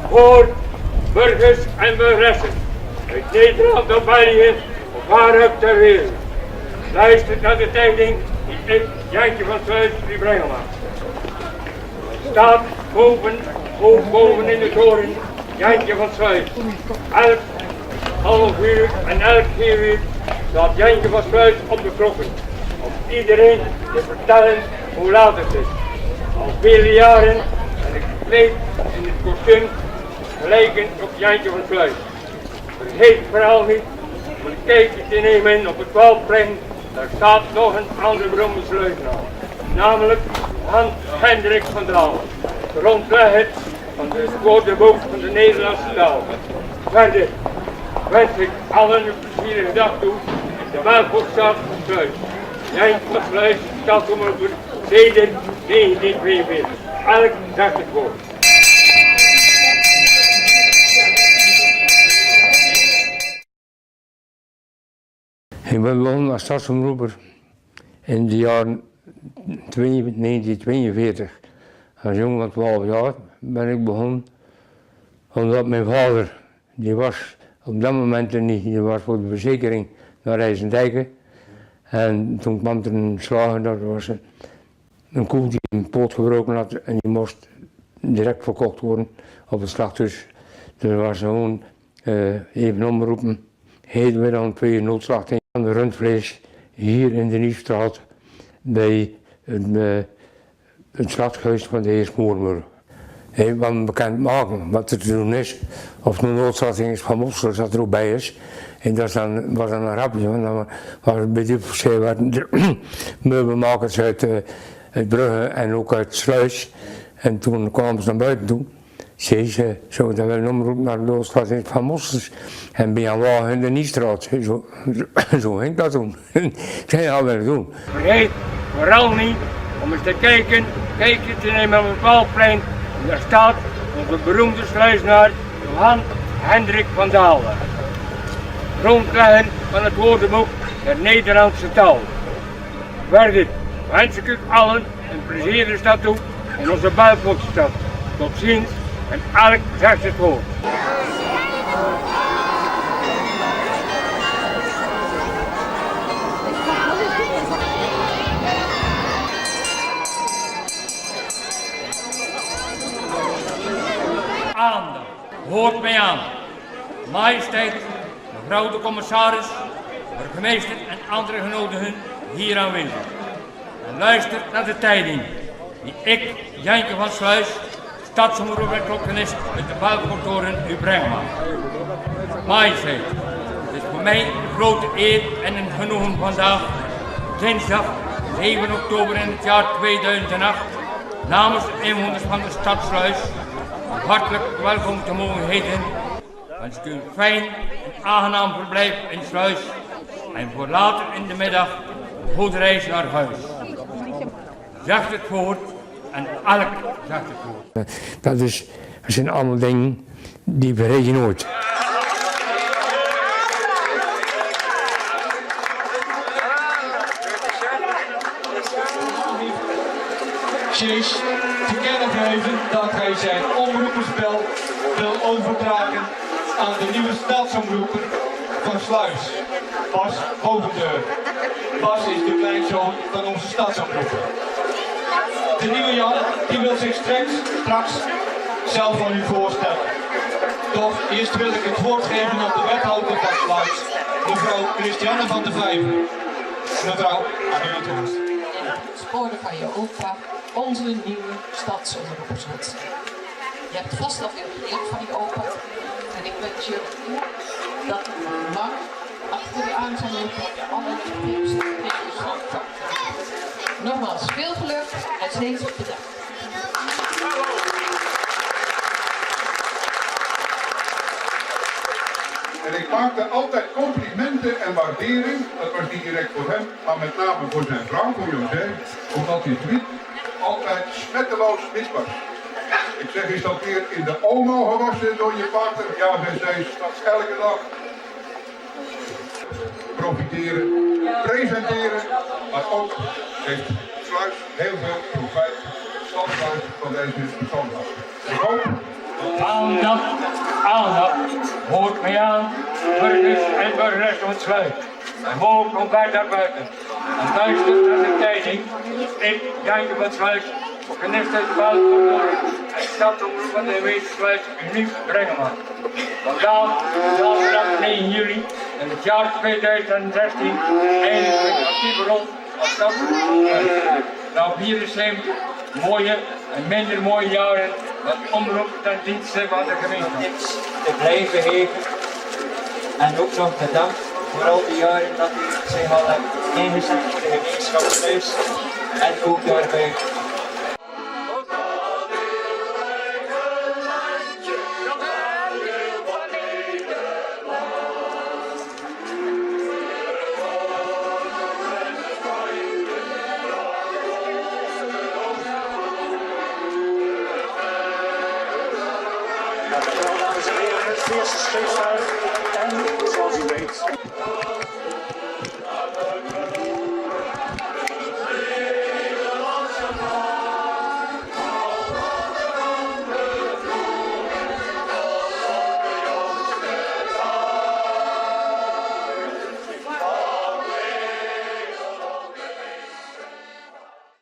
voor burgers en burgeressen uit Nederland en België of waaruit ter wereld. Luistert naar de tijding die ik, Jantje van Sluis, u brengen mag. Staat boven in de toren, Jantje van Sluis. Elk half uur en elk 4 uur staat Jantje van Sluis op de klokken. Om iedereen te vertellen hoe laat het is. Al vele jaren ben ik gekleed in het kostuum gelijkend op Jantje van Sluis. Vergeet vooral niet om een kijkje te nemen op het Waldplein. Daar staat nog een andere beroemde sluisnaam, namelijk Hans Hendrik van Dalen, grondlegger van het woordenboek van de Nederlandse taal. Verder wens ik allen een plezierige dag toe in de Welvoortstraat van Sluis. Jantje van Sluis, stadsomroeper, sedert 1942. Elk zegt het woord. Ik ben begonnen als stadsomroeper in de jaren 1942. Als jongen van 12 jaar ben ik begonnen, omdat mijn vader, die was op dat moment er niet, die was voor de verzekering naar IJsendijke. En toen kwam er een slager, dat was een koe die een poot gebroken had en die moest direct verkocht worden op het slachthuis. Dus er was gewoon even omroepen, heden we dan 2 noodslachting aan de rundvlees hier in de Nieuwstraat bij het slachthuis van de heer Smoormuur. We gaan bekend maken wat er te doen is, of de noodslachting is van Mossel, dat er ook bij is. En dat was dan een rapje, want dan waren bij die percee waren de meubelmakers uit Brugge en ook uit Sluis. En toen kwamen ze naar buiten toe. Ze zouden wel een omroep naar de noodslachting van Mossels. En bij een wagen in de Nieuwstraat. Zo ging dat toen. Ik zei ja, wel doen. Vergeet vooral niet om eens te kijken te nemen op het Waldplein. En daar staat onze beroemde sluisenaar Johan Hendrik van Dalen, grondlegger van het woordenboek der Nederlandse taal. Verder wens ik u allen een plezierige stad toe in onze Belvoortstad. Tot ziens en elk zegt het woord. Aandacht, hoort mij aan. Majesteit, mevrouw de commissaris, burgemeester en andere genodigden hier aanwezig. En luister naar de tijding die ik, Jantje van Sluis, stadsomroeper en klokkenist uit de Belvoorttoren u brengen mag. Majesteit, het is voor mij een grote eer en een genoegen vandaag, dinsdag 7 oktober in het jaar 2008, namens de inwoners van de stad Sluis hartelijk welkom te mogen heten. Wens ik u een fijn en aangenaam verblijf in Sluis en voor later in de middag een goede reis naar huis. Zegt het woord en elk zegt het woord. Dat zijn allemaal dingen die vergeet je nooit. Chase te kennen geven dat hij zijn omroepersbel wil overdragen aan de nieuwe stadsomroeper van Sluis, Bas Bovendeur. Bas is de kleinzoon van onze stadsomroeper. De nieuwe Jan die wil zich straks zelf aan u voorstellen. Toch eerst wil ik het woord geven aan de wethouder van Sluis, mevrouw Christiane van der Vijver. Mevrouw, aan u het woord. Sporen van je opa, onze nieuwe stadsomroeperswet. Je hebt vast al veel geleerd van die opa en ik wens je dat lang achter je aan zal lopen en allerlei tips en dingetjes van kan. Nogmaals, veel geluk en steeds bedankt. En ik maakte altijd complimenten en waardering, dat was niet direct voor hem, maar met name voor zijn vrouw, voor José, omdat hij het lied altijd smetteloos wit was. Ik zeg, is dat weer in de Omo gewassen door je partner? Ja, zij straks elke dag profiteren, presenteren, maar ook heeft Sluis heel veel profijt, Stadsluis van deze persoonlijkheid. Ik hoop dat Aandacht, hoort mij aan, burgers en burgeres van Sluis. En mogen komt bij daar buiten. En luistert naar de tijding. Ik, Janke van Sluis, op een niftig buiten van Noord. En stadsomroep van de gemeente Sluis u nieuws brengen mag. Vandaag, zaterdag 9 juli, in het jaar 2016, eindigt het actieve rond als stadsomroep. Nou 74 mooie en minder mooie jaren dat omroep ten dienste van de gemeente. Te blijven geven. En ook nog bedankt voor al die jaren dat u zich al hebt ingezet voor de gemeenschap thuis en ook daarbij. Dames en heren, het eerste scheepsvuur en zoals u weet